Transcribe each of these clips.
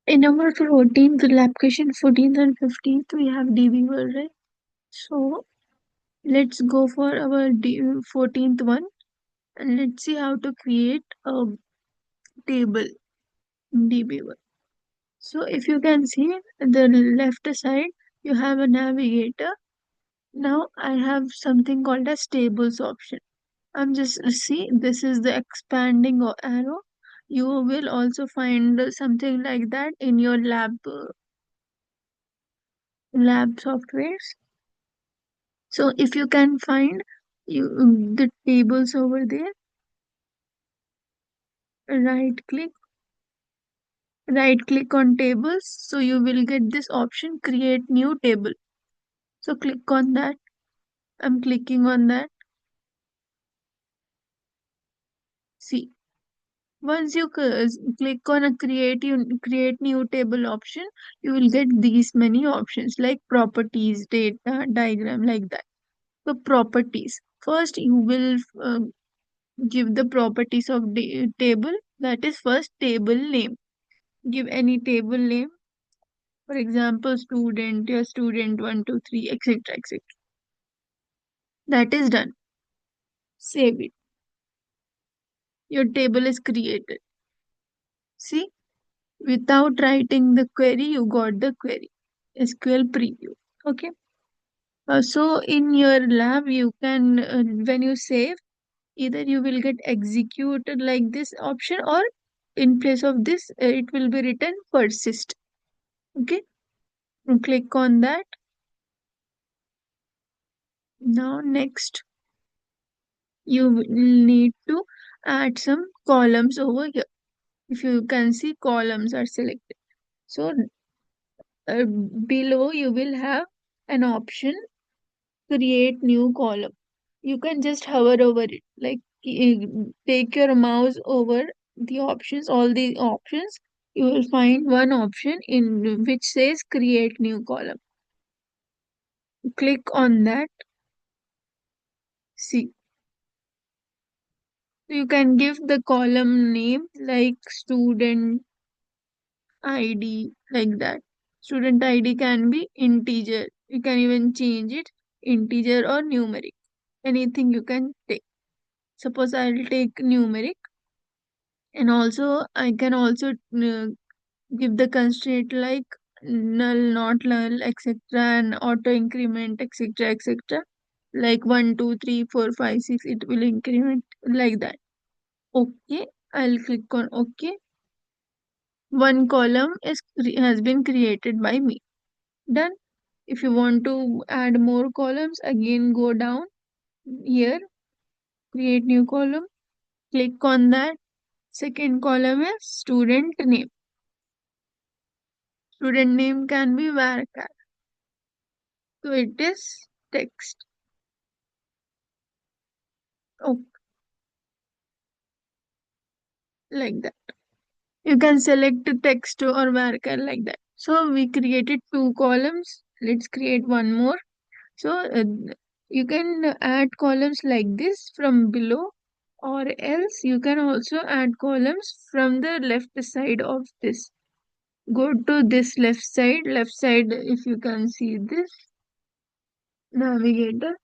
In our 14th lab question, 14th and 15th, we have DBeaver, right? So let's go for our 14th one and let's see how to create a table in DBeaver. So if you can see the left side, you have a navigator. Now I have something called as tables option. I'm just see this is the expanding arrow. You will also find something like that in your lab softwares. So if you can find the tables over there, right click, right click on tables. So you will get this option create new table. So click on that. I'm clicking on that. See, once you click on a create new table option, you will get these many options like properties, data, diagram, like that. So properties. First, you will give the properties of table. That is first table name. Give any table name. For example, student, your student 1, 2, 3, etc. etc. That is done. Save it. Your table is created. See, without writing the query, you got the query. SQL preview. Okay. So in your lab, you can when you save, either you will get executed like this option, or in place of this, it will be written persist. Okay. You click on that. Now next, you will need to add some columns over here. If you can see, columns are selected. So below you will have an option create new column. You can just hover over it, like take your mouse over the options, all the options. You will find one option in which says create new column. Click on that. See, you can give the column name like student ID, like that. Student ID can be integer. You can even change it integer or numeric. Anything you can take. Suppose I'll take numeric, and also I can also give the constraint like null, not null, etc., and auto increment, etc., etc. Like 1, 2, 3, 4, 5, 6, it will increment like that. Okay, I'll click on OK. One column has been created by me. Done. If you want to add more columns, again go down here, create new column, click on that. Second column is student name. Student name can be varchar. So it is text. Oh, like that. You can select the text or varchar like that. So we created two columns. Let's create one more. So you can add columns like this from below, or else you can also add columns from the left side of this. Go to this left side, if you can see this navigator,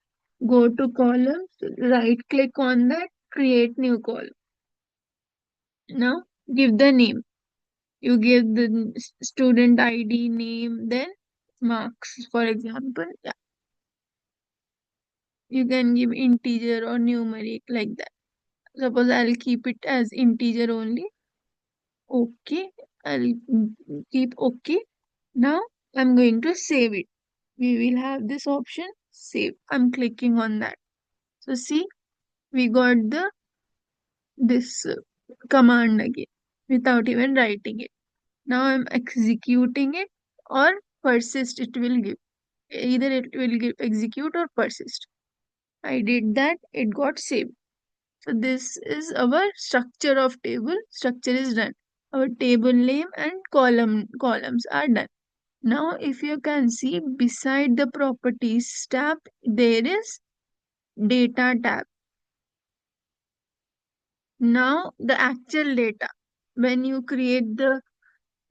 go to columns, right click on that, create new column. Now give the name. You give the student ID, name, then marks, for example. Yeah, you can give integer or numeric like that. Suppose I'll keep it as integer only. Okay, I'll keep okay. Now I'm going to save it. We will have this option save. I'm clicking on that. So see, we got the this command again without even writing it. Now I'm executing it, or persist it will give. Either it will give execute or persist. I did that, it got saved. So this is our structure of table. Structure is done. Our table name and columns are done. Now if you can see beside the properties tab, there is data tab. Now the actual data. When you create the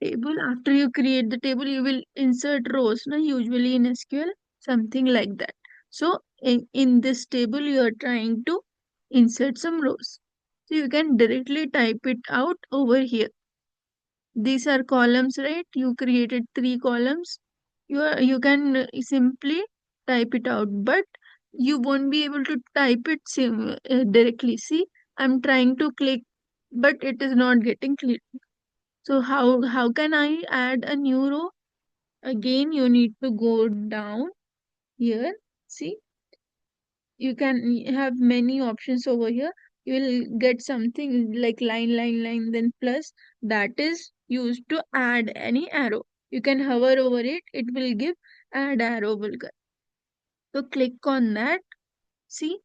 table. After you create the table, you will insert rows, no? Usually in SQL, something like that. So in this table, you are trying to insert some rows. So you can directly type it out over here. These are columns, right? You created three columns. You can simply type it out, but you won't be able to type it directly. See, I'm trying to click, but it is not getting clicked. So how can I add a new row? Again, you need to go down here. See, you can have many options over here. You will get something like line, then plus. That is used to add any arrow. You can hover over it. It will give add arrow will get. So click on that. See,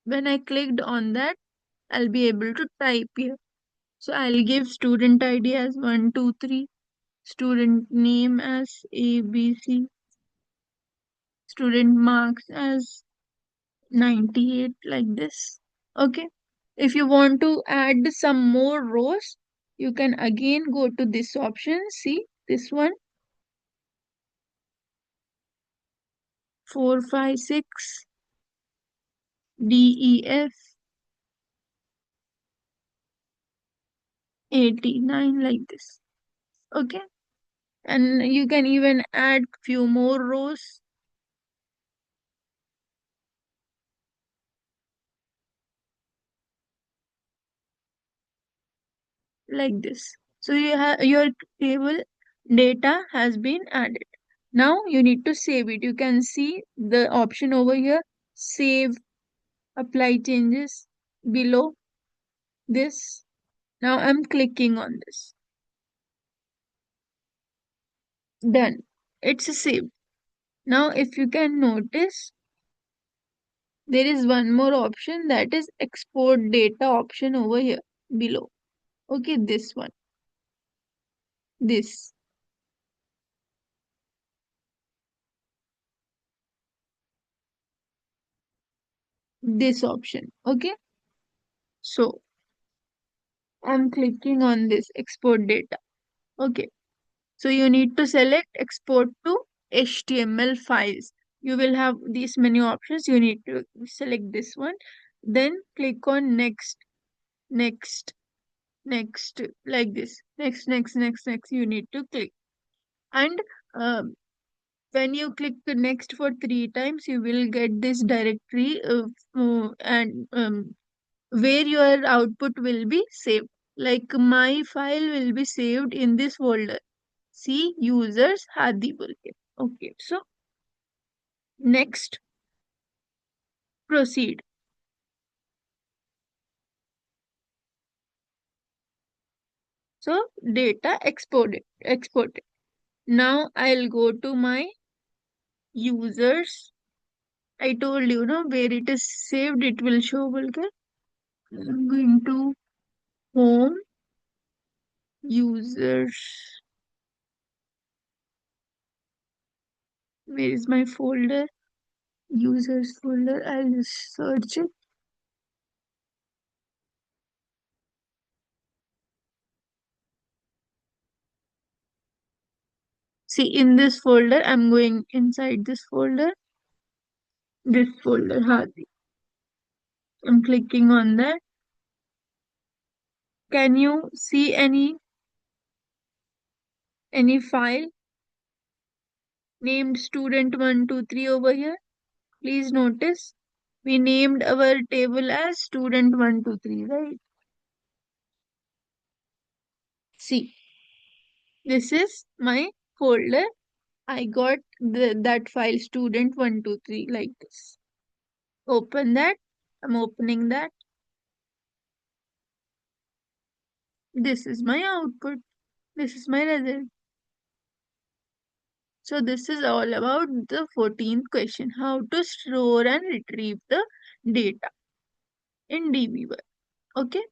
when I clicked on that, I'll be able to type here. So I'll give student ID as 123, student name as ABC, student marks as 98, like this. Okay. If you want to add some more rows, you can again go to this option. See this one, 4, 5, 6, DEF, 89, like this. Okay. And you can even add few more rows like this. So you have your table data has been added. Now you need to save it. You can see the option over here, save, apply changes below this. Now I'm clicking on this. Done. It's saved. Now if you can notice, there is one more option, that is export data option over here below. Okay, this one. This. This option. Okay. So I'm clicking on this export data. Okay. So you need to select export to HTML files. You will have these many options. You need to select this one. Then click on next, next, next, like this. Next. You need to click. And um, when you click the next for 3 times, you will get this directory and where your output will be saved. Like my file will be saved in this folder. See, users Hadi Bulke. Okay, so next, proceed. So data exported. Now I'll go to my users. I told you, no, where it is saved, it will show. Bulke. I'm going to home, users. Where is my folder? Users folder. I'll search it. See, in this folder, I'm going inside this folder. This folder, Hadi. I'm clicking on that. Can you see any file named student123 over here? Please notice we named our table as student123, right? See, this is my folder. I got that file student123 like this. Open that. I'm opening that. This is my output. This is my result. So this is all about the 14th question, how to store and retrieve the data in DBeaver. Okay.